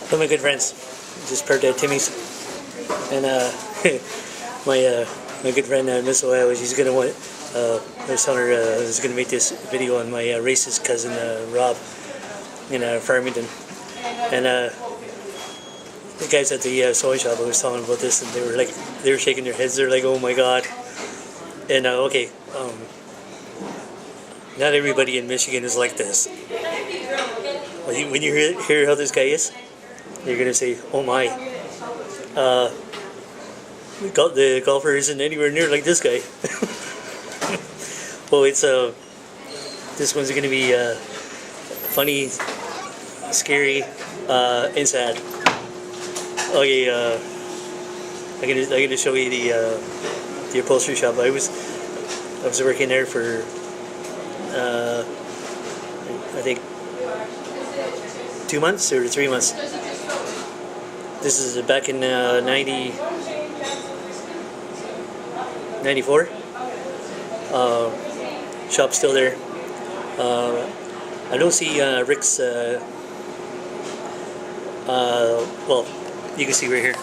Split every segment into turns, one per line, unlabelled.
One of my good friends just parked at Timmy's, and my good friend Miss Ohio, she's gonna want. I was telling her I was gonna make this video on my racist cousin Rob in Farmington, and the guys at the sewing shop I was telling about this, and they were shaking their heads. They're like, "Oh my god!" And okay, not everybody in Michigan is like this. When you hear how this guy is, you're gonna say, "Oh my!" The golfer isn't anywhere near like this guy. Well, it's this one's gonna be funny, scary, and sad. Okay, I'm gonna show you the upholstery shop. I was working there for I think 2 months or 3 months. This is back in 94. Shop's still there. I don't see Rick's. Well, you can see right here.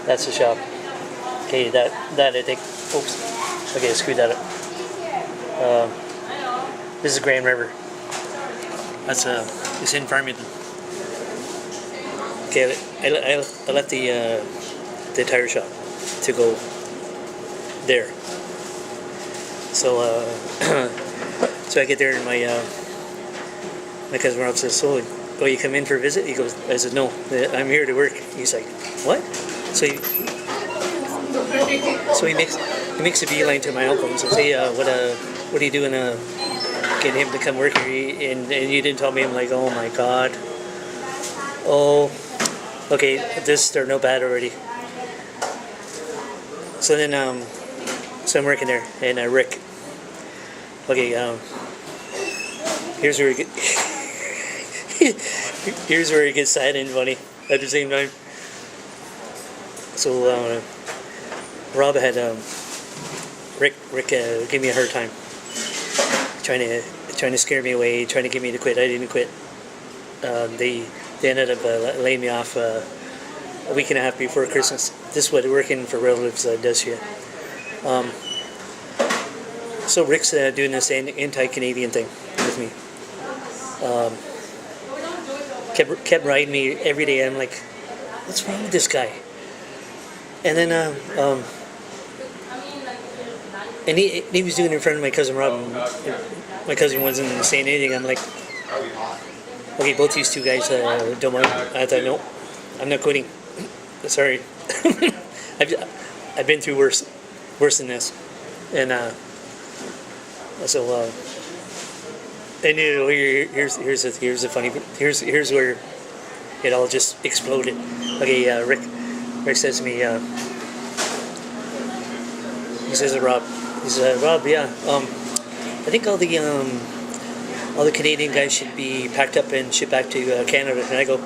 That's the shop. Okay, that I think. Oops. Okay, I screwed that up. This is Grand River. That's it's in Farmington. Okay, I left the tire shop to go there. So so I get there and my cousin Rob says, "So, oh, you come in for a visit?" He goes, I said, "No, I'm here to work." He's like, "What?" So he makes a beeline to my uncle and says, "Hey, what are you doing getting him to come work here?" And you didn't tell me. I'm like, "Oh my god. Oh, okay, this starting out bad already." So then so I'm working there, and Rick. Okay, here's where it gets sad and funny at the same time. So Rob had Rick gave me a hard time, trying to scare me away, trying to get me to quit. I didn't quit. They ended up laying me off a week and a half before Christmas. This is what working for relatives does to you. So Rick's doing this anti-Canadian thing with me. Kept riding me every day. I'm like, what's wrong with this guy? And then and he was doing it in front of my cousin Rob. And my cousin wasn't saying anything. I'm like, okay, both these two guys don't mind. I thought, no, I'm not quitting. Sorry. I've been through worse than this. And so and here's the funny. Here's where it all just exploded. Okay, Rick says to me, he says to Rob, Rob, yeah, I think all the Canadian guys should be packed up and shipped back to Canada. And I go,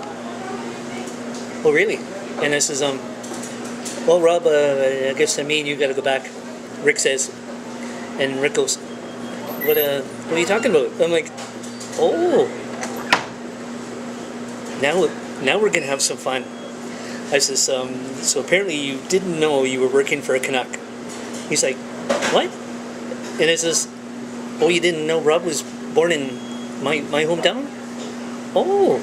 oh really? And I says, well, Rob, I guess me and you got to go back. Rick says, and Rick goes, what are you talking about? I'm like, oh, now we're gonna have some fun. I says, so apparently you didn't know you were working for a Canuck. He's like, what? And I says, oh, you didn't know Rob was born in my hometown? Oh.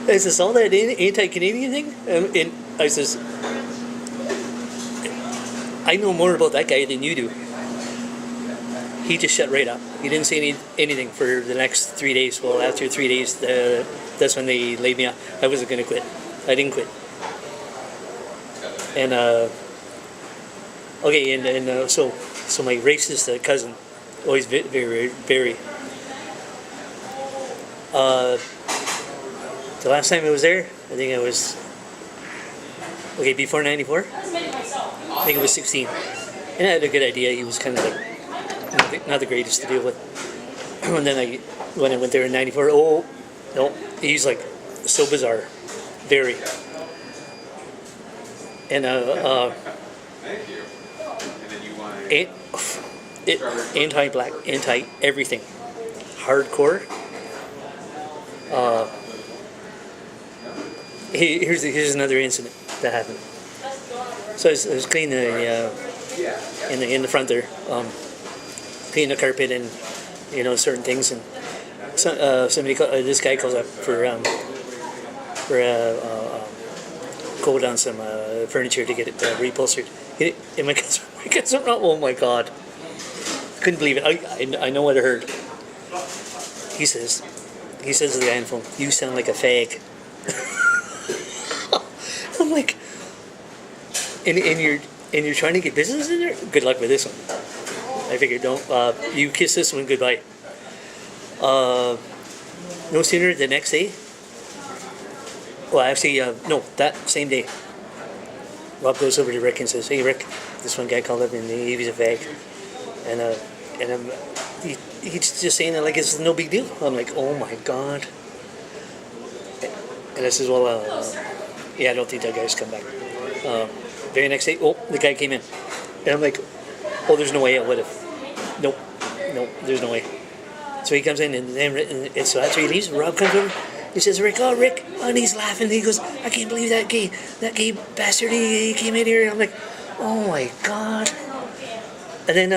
I says, all that anti-Canadian thing? And I says, I know more about that guy than you do. He just shut right up. He didn't say anything for the next 3 days. Well, after 3 days, that's when they laid me off. I wasn't going to quit. I didn't quit. And, okay, and so my racist cousin, always very, very, the last time I was there, I think I was, okay, before 94, I think it was 16. And I had a good idea. He was kind of like, not the greatest to deal with. And then when I went there in 94, oh, no, he's like so bizarre. Very. And anti-black, anti-everything, hardcore. Here's another incident that happened. So I was cleaning in the front there, cleaning the carpet and certain things, and this guy calls up for quote on some furniture to get it reupholstered. And my cousin, oh my god, couldn't believe it. I know what I heard. He says to the guy on the phone, "You sound like a fag." I'm like, and you're trying to get business in there? Good luck with this one. I figured, don't you kiss this one goodbye. No sooner the next day. Well, actually, no, that same day. Rob goes over to Rick and says, "Hey, Rick, this one guy called up and he was a fag," and he's just saying that like it's no big deal. I'm like, oh my god. And I says, well, yeah, I don't think that guy's come back. Very next day, the guy came in, and I'm like, oh, there's no way I would have. Nope, there's no way. So he comes in, and so after he leaves, Rob comes over. He says, Rick, and he's laughing. He goes, I can't believe that gay bastard, he came in here. And I'm like, oh my god. And then,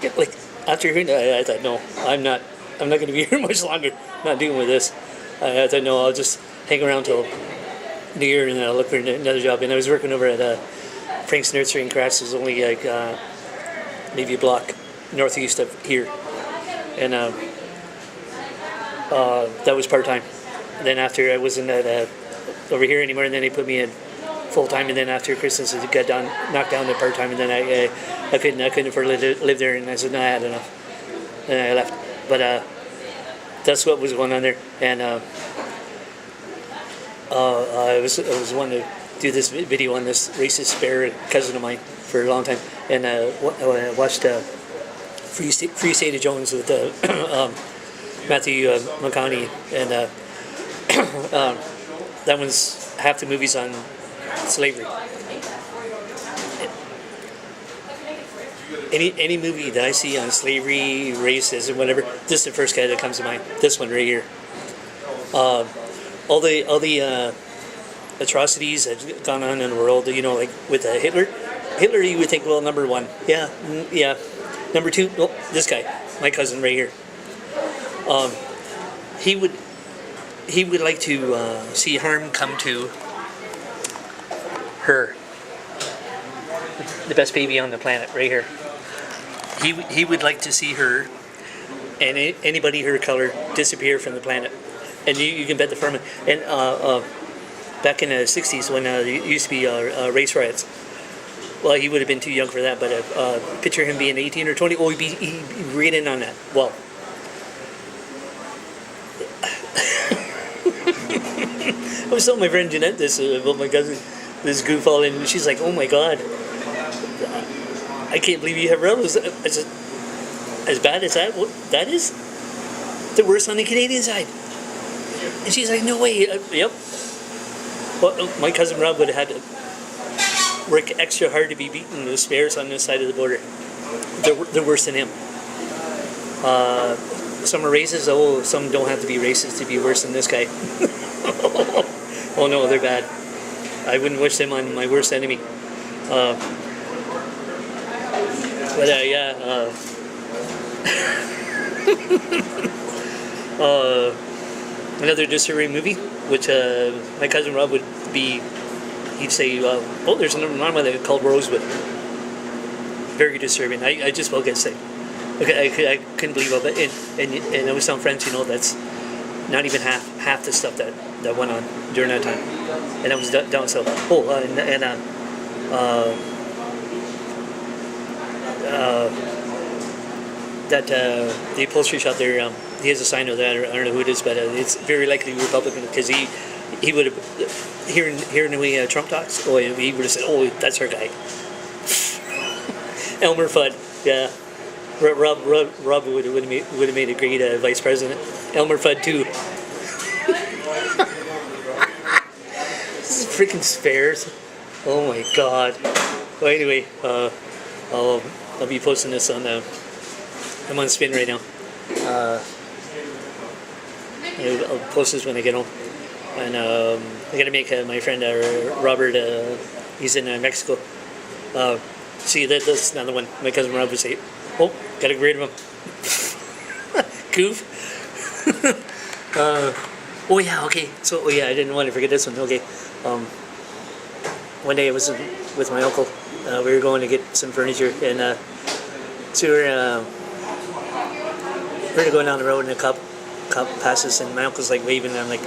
yeah, like, after hearing that, I thought, no, I'm not going to be here much longer. Not dealing with this. I thought, no, I'll just hang around till New Year, and then I'll look for another job. And I was working over at Frank's Nursery and Crafts. It was only like maybe a block northeast of here. And that was part-time. And then after I wasn't over here anymore, and then they put me in full-time, and then after Christmas it got knocked down to part-time, and then I couldn't afford to live there, and I said, no, I had enough. And I left. But that's what was going on there. And I was wanting to do this video on this racist bear cousin of mine for a long time, and I watched Free State of Jones with Matthew McConaughey, and that one's half the movie's on slavery. Any movie that I see on slavery, racism, whatever, this is the first guy that comes to mind. This one right here. All the atrocities that's gone on in the world, like with Hitler. Hitler, you would think, well, number one, yeah. Number two, this guy, my cousin right here. He would like to see harm come to her, the best baby on the planet, right here. He would like to see her and anybody her color disappear from the planet, and you can bet the firm. And back in the '60s when there used to be race riots. Well, he would have been too young for that, but picture him being 18 or 20. Oh, he'd be right in on that. Well, I was telling my friend Jeanette this about my cousin, this goofball, and she's like, oh my god, I can't believe you have relatives. I said, as bad as that is? They're worse on the Canadian side. And she's like, no way. Yep. Well, my cousin Rob would have had to work extra hard to be beaten the spares on this side of the border. They're worse than him. Some are racist. Some don't have to be racist to be worse than this guy. Oh no, they're bad. I wouldn't wish them on my worst enemy. Another disturbing movie, which my cousin Rob would be. He'd say, there's another one called Rosewood. Very disturbing. I just felt get sick. Okay, I couldn't believe it. And I was telling friends, that's not even half the stuff that went on during that time. And I was down south. The upholstery shop there, he has a sign of that. I don't know who it is, but it's very likely Republican, because he would have, hearing the way Trump talks, he would have said, that's her guy. Elmer Fudd, yeah. Rob would have made a great vice president. Elmer Fudd too. This is freaking spares. Oh my god. Well, anyway, I'll be posting this on. I'm on spin right now. I'll post this when I get home, and I gotta make my friend Robert. He's in Mexico. See, that's another one. My cousin Rob would say, "Oh, gotta get rid of him." Goof. Oh yeah, okay. So I didn't want to forget this one. Okay. One day I was with my uncle. We were going to get some furniture, and so we're going down the road, and a cop passes, and my uncle's like waving, and I'm like,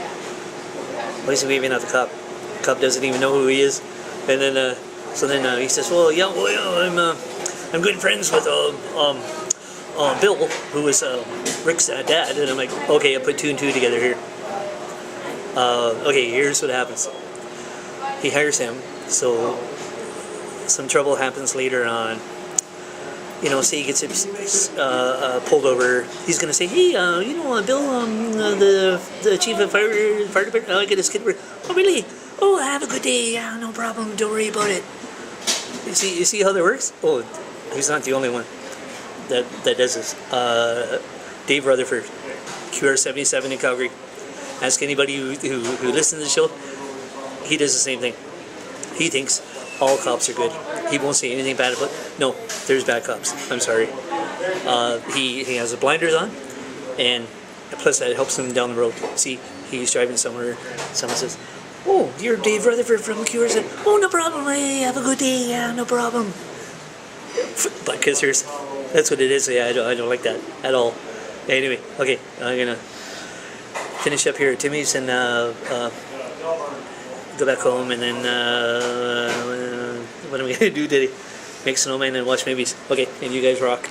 why is he waving at the cop? The cop doesn't even know who he is. And then he says, well, yeah, I'm good friends with Bill, who was Rick's dad. And I'm like, okay, I put two and two together here. Okay, here's what happens. He hires him, so some trouble happens later on. You know, say he gets pulled over. He's gonna say, "Hey, Bill, the chief of fire department. I get a skid work. Oh, really? Oh, have a good day. Yeah, no problem. Don't worry about it." You see how that works? Oh, he's not the only one that does this. Dave Rutherford, QR77 in Calgary. Ask anybody who listens to the show. He does the same thing. He thinks all cops are good. He won't say anything bad about. No, there's bad cops. I'm sorry. He has the blinders on, and plus that helps him down the road. See, he's driving somewhere. Someone says, "Oh, you're Dave Rutherford from QRZ." "Oh, no problem. Hey, have a good day. Yeah, no problem." Butt kissers. That's what it is. Yeah, I don't like that at all. Anyway, okay, I'm gonna finish up here at Timmy's and go back home, and then what am I gonna do today? Make snowmen and watch movies. Okay, and you guys rock.